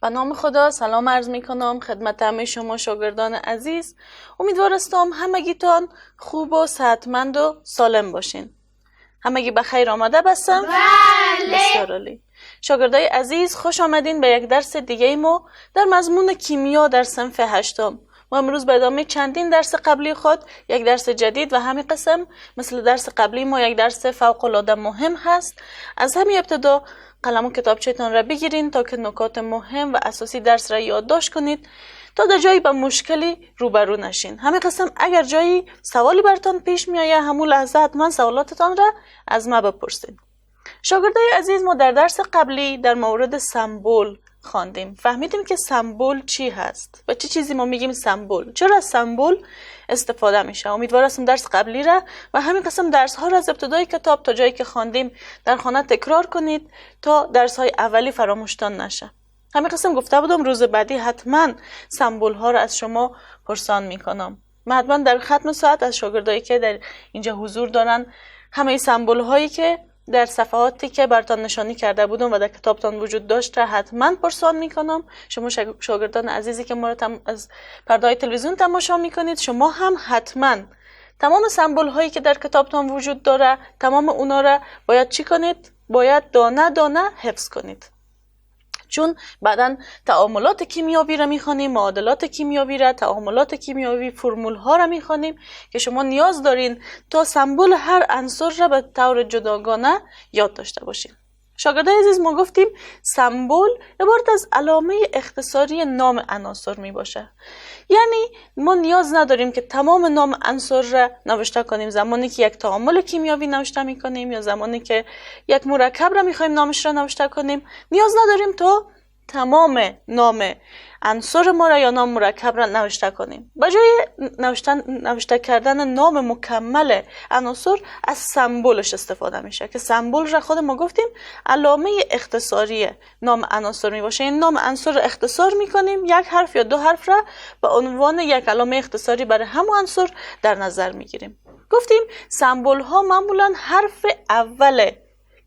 به نام خدا سلام عرض می کنم خدمت همه شما شاگردان عزیز. امیدوارستم همگیتان خوب و صحتمند و سالم باشین. همگی بخیر آمده بستم؟ بله. بسیار عالی. شاگردای عزیز خوش آمدین به یک درس دیگه ما در مضمون کیمیا در صنف 8. ما امروز به ادامه چندین درس قبلی خود یک درس جدید و همین قسم مثل درس قبلی ما یک درس فوق العاده مهم هست. از همین ابتدا قلم و کتابچه‌تان را بگیرین تا که نکات مهم و اساسی درس را یادداشت کنید تا در جایی به مشکلی روبرو نشین. همین قسم اگر جایی سوالی برتان پیش میآید همون لحظه حتما سوالاتتان را از ما بپرسید. شاگردای عزیز، ما در درس قبلی در مورد سمبل خواندیم. فهمیدیم که سمبل چی هست و چه چیزی ما میگیم سمبل، چرا از سمبل استفاده میشه. امیدوارم درس قبلی را و همین قسم درس ها را از ابتدای کتاب تا جایی که خواندیم در خانه تکرار کنید تا درس های اولی فراموشتان نشه. همین قسم گفته بودم روز بعدی حتما سمبل ها را از شما پرسان میکنم. من حتما در ختم ساعت از شاگردایی که در اینجا حضور دارن همه سمبل هایی که در صفحاتی که براتون نشانی کرده بودم و در کتابتان وجود داشت را حتما پرسان میکنم. شما شاگردان عزیزی که ما را از پرده‌های تلویزیون تماشا میکنید، شما هم حتما تمام سمبل هایی که در کتابتان وجود داره تمام اونا را باید چی کنید؟ باید دانه دانه حفظ کنید. چون بعداً تعاملات کیمیایی را میخوانیم، معادلات کیمیایی را، تعاملات کیمیایی، فرمول ها را میخوانیم که شما نیاز دارین تا سمبل هر عنصر را به طور جداگانه یاد داشته باشین. شاگردای عزیز، ما گفتیم سمبل عبارت از علامه اختصاری نام عناصر می باشه. یعنی ما نیاز نداریم که تمام نام عناصر را نوشته کنیم. زمانی که یک تعامل کیمیایی نوشته می کنیم یا زمانی که یک مرکب را می خوایم نامش را نوشته کنیم، نیاز نداریم تا تمام نام عنصر ما را یا نام مرکب را نوشته کنیم. به جای نوشته کردن نام مکمل عناصر از سمبلش استفاده میشه که سمبل را خود ما گفتیم علامه اختصاری نام عناصر می باشه. این نام عنصر را اختصار میکنیم، یک حرف یا دو حرف را به عنوان یک علامه اختصاری برای همون عنصر در نظر میگیریم. گفتیم سمبل ها معمولا حرف اول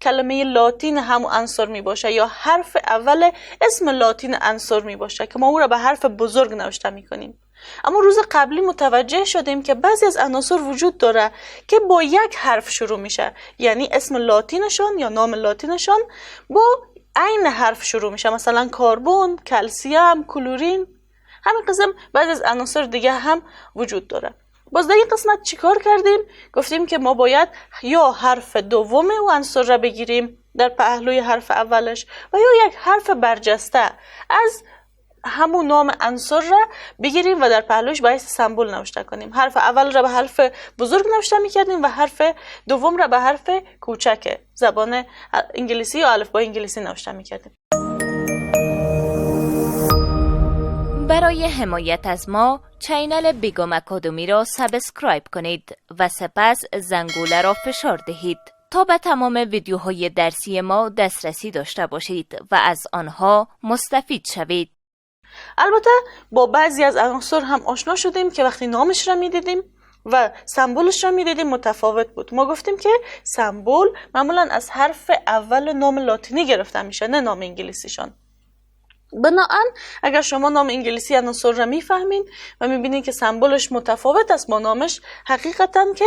کلمه لاتین همون عنصر می باشه یا حرف اول اسم لاتین عنصر می باشه که ما او را به حرف بزرگ نوشته می کنیم. اما روز قبلی متوجه شدیم که بعضی از عناصر وجود داره که با یک حرف شروع میشه، یعنی اسم لاتینشان یا نام لاتینشان با عین حرف شروع میشه، مثلا کربن، کلسیم، کلورین. همین قسم بعضی از عناصر دیگه هم وجود داره. باز در این قسمت چیکار کردیم؟ گفتیم که ما باید یا حرف دوم او عنصر را بگیریم در پهلوی حرف اولش و یا یک حرف برجسته از همون نام عنصر را بگیریم و در پهلوش باید سمبل نوشته کنیم. حرف اول را به حرف بزرگ نوشته میکردیم و حرف دوم را به حرف کوچک زبان انگلیسی یا الفبای انگلیسی نوشته میکردیم. برای حمایت از ما چینل بیگم اکادمی را سابسکرایب کنید و سپس زنگوله را فشار دهید تا به تمام ویدیوهای درسی ما دسترسی داشته باشید و از آنها مستفید شوید. البته با بعضی از عناصر هم آشنا شدیم که وقتی نامش را میدیدیم و سمبلش را میدیدیم متفاوت بود. ما گفتیم که سمبل معمولا از حرف اول نام لاتینی گرفته میشه، نه نام انگلیسیشان. بنابراین اگر شما نام انگلیسی عناصر را میفهمین و میبینین که سمبلش متفاوت است با نامش، حقیقتا که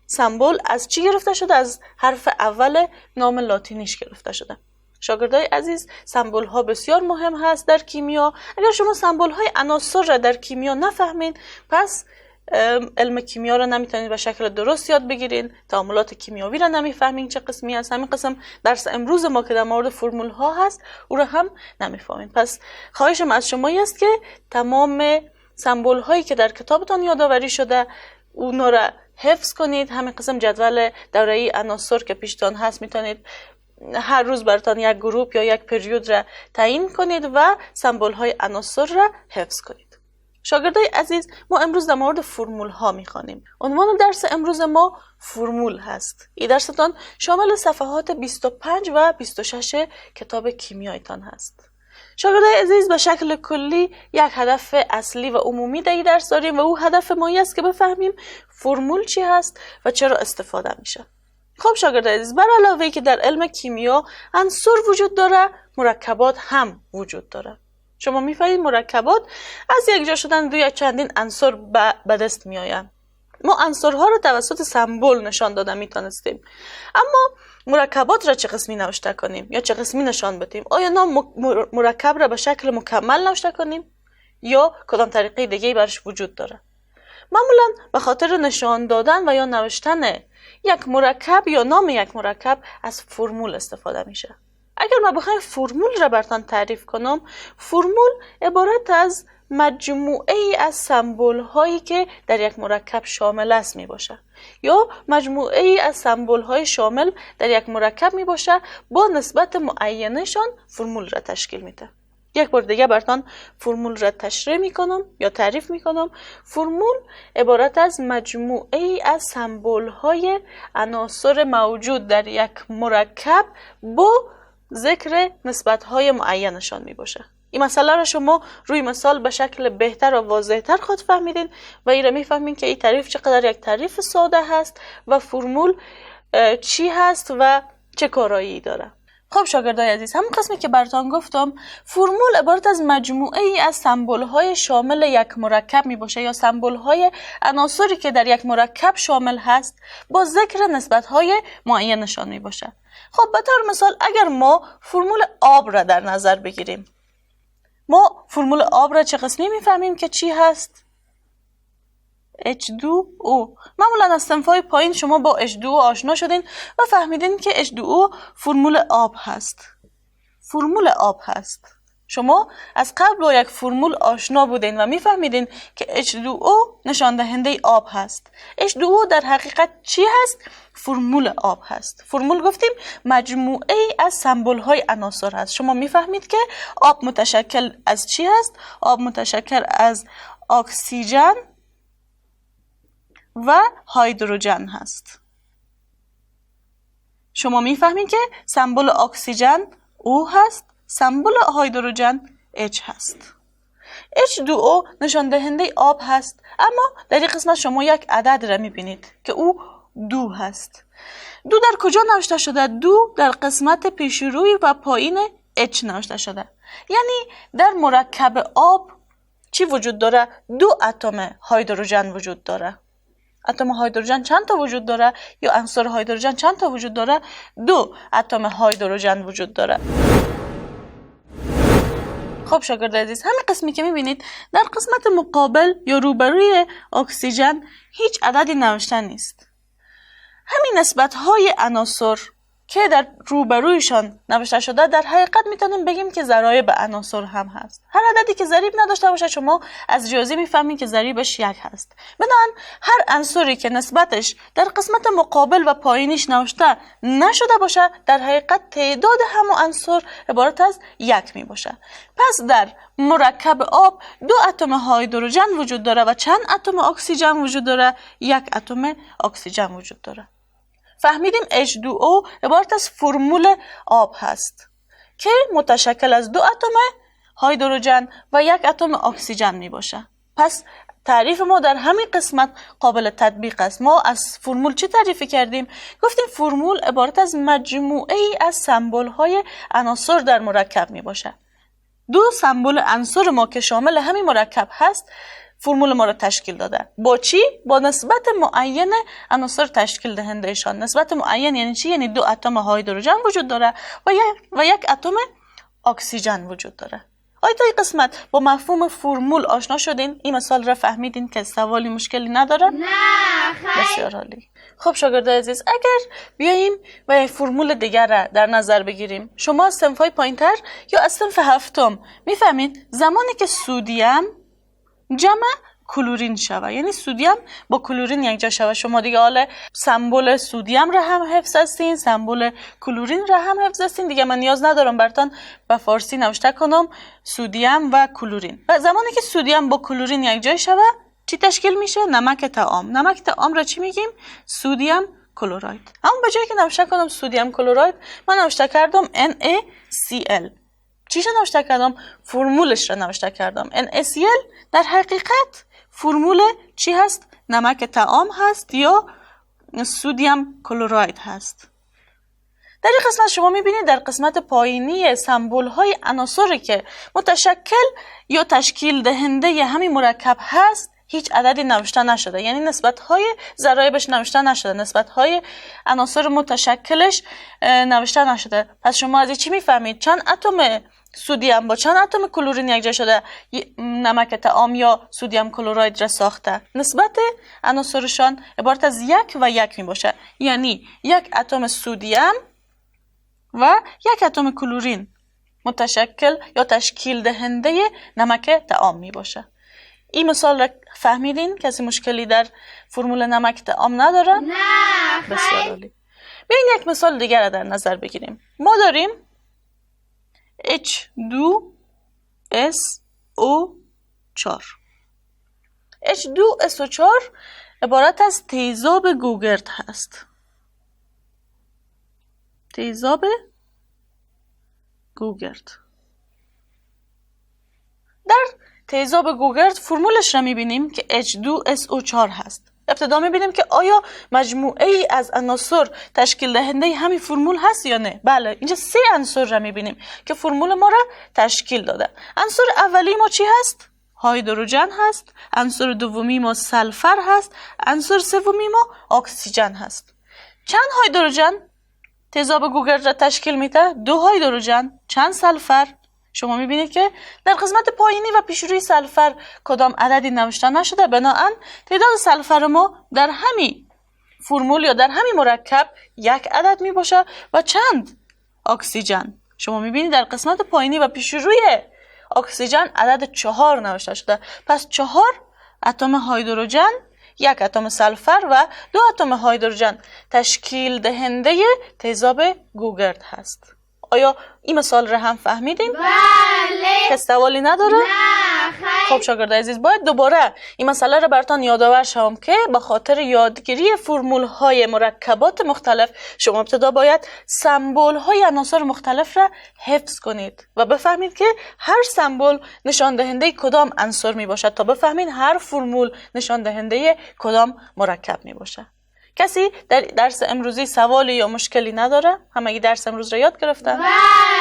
سمبل از چی گرفته شده؟ از حرف اول نام لاتینیش گرفته شده. شاگردای عزیز، سمبل ها بسیار مهم هست در کیمیا. اگر شما سمبل های عناصر را در کیمیا نفهمین، پس علم کیمیا را نمیتونید به شکل درست یاد بگیرین، تعاملات کیمیایی را نمیفهمین چه قسمی هست. همین قسم درس امروز ما که در مورد فرمول ها هست او را هم نمیفهمین. پس خواهشم از شما است که تمام سمبل هایی که در کتابتان یادآوری شده اونا را حفظ کنید. همین قسم جدول دوره‌ای عناصر که پیشتان هست میتونید هر روز براتون یک گروپ یا یک پریود را تعیین کنید و سمبل های عناصر را حفظ کنید. شاگردای عزیز، ما امروز در مورد فرمول ها میخوانیم. عنوان درس امروز ما فرمول هست. این درستان شامل صفحات 25 و 26 کتاب کیمیایتان هست. شاگردای عزیز، به شکل کلی یک هدف اصلی و عمومی در این درس داریم و او هدف ما است که بفهمیم فرمول چی هست و چرا استفاده میشه. خب شاگردای عزیز، بر علاوه که در علم کیمیا عنصر وجود داره، مرکبات هم وجود داره. شما میفهمید مرکبات از یک جا شدن دو یا چندین عنصر به دست میآیند. ما عنصرها رو توسط سمبل نشان داده میتونستیم، اما مرکبات را چه قسمی نوشته کنیم یا چه قسمی نشان بدیم؟ آیا نام مرکب را به شکل مکمل نوشته کنیم یا کدام طریقه دیگه برش وجود داره؟ معمولا به خاطر نشان دادن و یا نوشتن یک مرکب یا نام یک مرکب از فرمول استفاده میشه. اگر ما بخوایم فرمول را براتون تعریف کنم، فرمول عبارت از مجموعه ای از سمبل هایی که در یک مرکب شامل است می باشه یا مجموعه ای از سمبل های شامل در یک مرکب می باشه با نسبت معینشان فرمول را تشکیل میده. یک بار دیگه براتون فرمول را تشریح میکنم یا تعریف میکنم. فرمول عبارت از مجموعه ای از سمبل های عناصر موجود در یک مرکب با ذکر نسبت های معینشان می باشه. این مسئله را شما روی مثال به شکل بهتر و واضح‌تر خود فهمیدین و این را میفهمین که این تعریف چقدر یک تعریف ساده هست و فرمول چی هست و چه کارایی داره. خب شاگردای عزیز، همون قسمی که براتون گفتم، فرمول عبارت از مجموعه ای از سمبل های شامل یک مرکب می باشه یا سمبل های عناصری که در یک مرکب شامل هست با ذکر نسبت های معینشان می باشه. خب به طور مثال اگر ما فرمول آب را در نظر بگیریم، ما فرمول آب را چه قسمی میفهمیم که چی هست؟ H2O. معمولا از صنف‌های پایین شما با H2O آشنا شدین و فهمیدین که H2O فرمول آب هست. فرمول آب هست. شما از قبل با یک فرمول آشنا بودین و میفهمیدین که H2O نشان دهنده آب هست. H2O در حقیقت چی هست؟ فرمول آب هست. فرمول گفتیم مجموعه ای از سمبل های عناصر هست. شما میفهمید که آب متشکل از چی هست؟ آب متشکل از اکسیژن و هیدروژن هست. شما میفهمید که سمبل اکسیژن O هست، سمبل هیدروژن H هست. H2O نشان دهنده آب هست، اما در این قسمت شما یک عدد را میبینید که او 2 هست. 2 در کجا نوشته شده؟ 2 در قسمت پیشروی و پایین H نوشته شده. یعنی در مرکب آب چی وجود داره؟ 2 اتم هیدروژن وجود داره. اتم هیدروژن چند تا وجود داره یا عنصر هیدروژن چند تا وجود داره؟ 2 اتم هیدروژن وجود داره. خب شاگرد عزیز، همین قسمی که میبینید در قسمت مقابل یا روبروی اکسیژن هیچ عددی نوشته نیست. همین نسبت های عناصر که در روبرویشان نوشته شده در حقیقت میتونیم بگیم که ضرایب عناصر هم هست. هر عددی که ضریب نداشته باشه شما از ریاضی میفهمید که ضریبش 1 هست. بنابراین هر عنصری که نسبتش در قسمت مقابل و پایینیش نوشته نشده باشه در حقیقت تعداد همون عنصر عبارت از 1 می باشه. پس در مرکب آب 2 اتم هیدروژن وجود داره و چند اتم اکسیژن وجود داره؟ 1 اتم اکسیژن وجود داره. فهمیدیم H2O عبارت از فرمول آب هست که متشکل از 2 اتم هیدروژن و 1 اتم اکسیژن می باشه. پس تعریف ما در همین قسمت قابل تطبیق است. ما از فرمول چی تعریف کردیم؟ گفتیم فرمول عبارت از مجموعه ای از سمبل های عناصر در مرکب می باشه. 2 سمبل عنصر ما که شامل همین مرکب هست فرمول ما را تشکیل داده. با چی؟ با نسبت معین عناصر تشکیل دهندهشان. نسبت معین یعنی چی؟ یعنی 2 اتم هیدروژن وجود داره و 1 اتم اکسیژن وجود داره. آیا تا این قسمت با مفهوم فرمول آشنا شدین؟ این مثال را فهمیدین که سوالی مشکلی نداره؟ نه خیر. بسیار عالی. خب شاگردای عزیز، اگر بیاییم و فرمول دیگر را در نظر بگیریم، شما از صنف‌های پایین‌تر یا از صنف هفتم میفهمید زمانی که سودیم جمع کلورین شوه، یعنی سودیم با کلورین یک جا شوه، شما دیگه حالا سمبل سودیم را هم حفظ هستین، سمبل کلورین را هم حفظ هستین. دیگه من نیاز ندارم براتون به فارسی نوشته کنم سودیم و کلورین. و زمانی که سودیم با کلورین یک جا شوه چی تشکیل میشه؟ نمک طعام. نمک طعام را چی میگیم؟ سودیم کلراید. اما به جایی که نوشته کنم سودیم کلراید، من نوشته کردم NaCl. چیش نوشته کردم؟ فرمولش را نوشته کردم. NaCl در حقیقت فرمول چی هست؟ نمک طعام هست یا سودیم کلراید هست. در این قسمت شما میبینید در قسمت پایینی سمبول های عناصری که متشکل یا تشکیل دهنده همین مرکب هست هیچ عددی نوشته نشده، یعنی نسبت های ضرایبش نوشته نشده، نسبت های عناصر متشکلش نوشته نشده. پس شما از این چی میفهمید؟ چند اتم سودیم با چند اتم کلورین یکجا شده نمک طعام یا سودیم کلراید را ساخته. نسبت عناصرشان عبارت از 1 و 1 می باشه، یعنی 1 اتم سودیم و 1 اتم کلورین متشکل یا تشکیل دهنده نمک طعام می باشه. این مثال را فهمیدین؟ کسی مشکلی در فرمول نمک طعام نداره؟ نه. بسیار عالی. بیاین یک مثال دیگر را در نظر بگیریم. ما داریم H2SO4. H2SO4 عبارت از تیزاب گوگرد هست. تیزاب گوگرد. در تیزاب گوگرد فرمولش را میبینیم که H2SO4 هست. ابتدا میبینیم که آیا مجموعه ای از عناصر تشکیل دهنده همین فرمول هست یا نه. بله، اینجا 3 عنصر را میبینیم که فرمول ما را تشکیل داده. عنصر اولی ما چی هست؟ هیدروژن هست. عنصر دومی ما سلفر هست. عنصر سومی ما اکسیژن هست. چند هیدروژن تیزاب گوگرد را تشکیل میده؟ 2 هیدروژن. چند سلفر؟ شما میبینید که در قسمت پایینی و پیشروی سلفر کدام عددی نوشته نشده، بنابراین تعداد سلفر ما در همین فرمول یا در همین مرکب 1 عدد میباشه. و چند اکسیژن؟ شما میبینید در قسمت پایینی و پیشروی اکسیژن عدد 4 نوشته شده. پس 4 اتم هیدروژن، 1 اتم سلفر و 2 اتم هیدروژن تشکیل دهنده تیزاب گوگرد هست. آیا این مثال را هم فهمیدیم؟ بله. کسی سوالی نداره؟ نه خیر. خب شاگردای عزیز، باید دوباره این مسئله را براتون یادآور شوم که به خاطر یادگیری فرمول های مرکبات مختلف شما ابتدا باید سمبل های عناصر مختلف را حفظ کنید و بفهمید که هر سمبل نشان دهنده کدام عنصر می باشد تا بفهمید هر فرمول نشان دهنده کدام مرکب می باشد. کسی در درس امروزی سوالی یا مشکلی نداره؟ همگی درس امروز را یاد گرفتن؟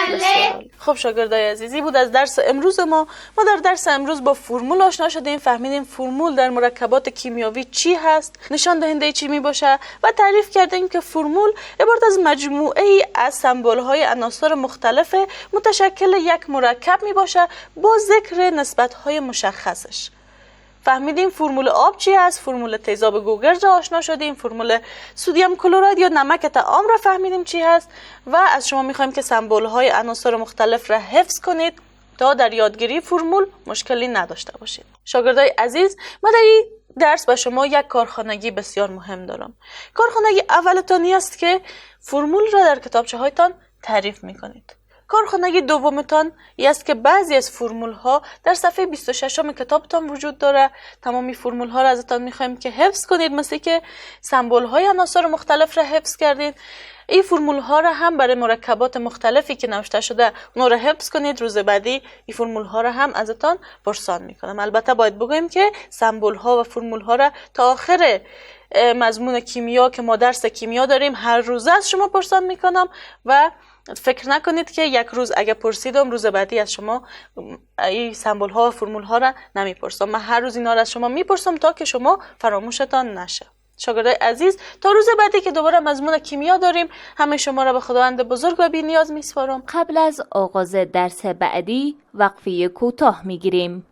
بله. خب شاگردای عزیزی بود از درس امروز ما در درس امروز با فرمول آشنا شدیم، فهمیدیم فرمول در مرکبات کیمیاوی چی هست، نشان دهنده چی می باشه و تعریف کردیم که فرمول عبارت از مجموعه ای از سمبل های عناصر مختلف متشکل یک مرکب می باشه با ذکر نسبت های مشخصش. فهمیدیم فرمول آب چی است، فرمول تیزاب گوگرد را آشنا شدیم، فرمول سدیم کلراید یا نمک طعام را فهمیدیم چی هست و از شما میخوایم که سمبل های عناصر مختلف را حفظ کنید تا در یادگیری فرمول مشکلی نداشته باشید. شاگردای عزیز، ما در این درس به شما یک کارخانگی بسیار مهم دارم. کارخانگی اولتانی است که فرمول را در کتابچه هایتان تعریف میکنید. کارخانگی دومتان است که بعضی از فرمول ها در صفحه 26 کتابتان وجود داره. تمامی فرمول ها را ازتان میخوایم که حفظ کنید، مثل که سمبل های عناصر مختلف را حفظ کردید. این فرمول ها را هم برای مرکبات مختلفی که نوشته شده اون را حفظ کنید. روز بعدی این فرمول ها را هم ازتان پرسان میکنم. البته باید بگویم که سمبل ها و فرمول ها را تا آخر مضمون کیمیا که ما درس کیمیا داریم هر روز از شما پرسان میکنم و فکر نکنید که یک روز اگه پرسیدم روز بعدی از شما این سمبل ها و فرمول ها را نمیپرسم. من هر روز اینا را از شما میپرسم تا که شما فراموشتان نشه. شاگردای عزیز، تا روز بعدی که دوباره مضمون کیمیا داریم همه شما را به خداوند بزرگ و بی نیاز میسپارم. قبل از آغاز درس بعدی وقفه کوتاه میگیریم.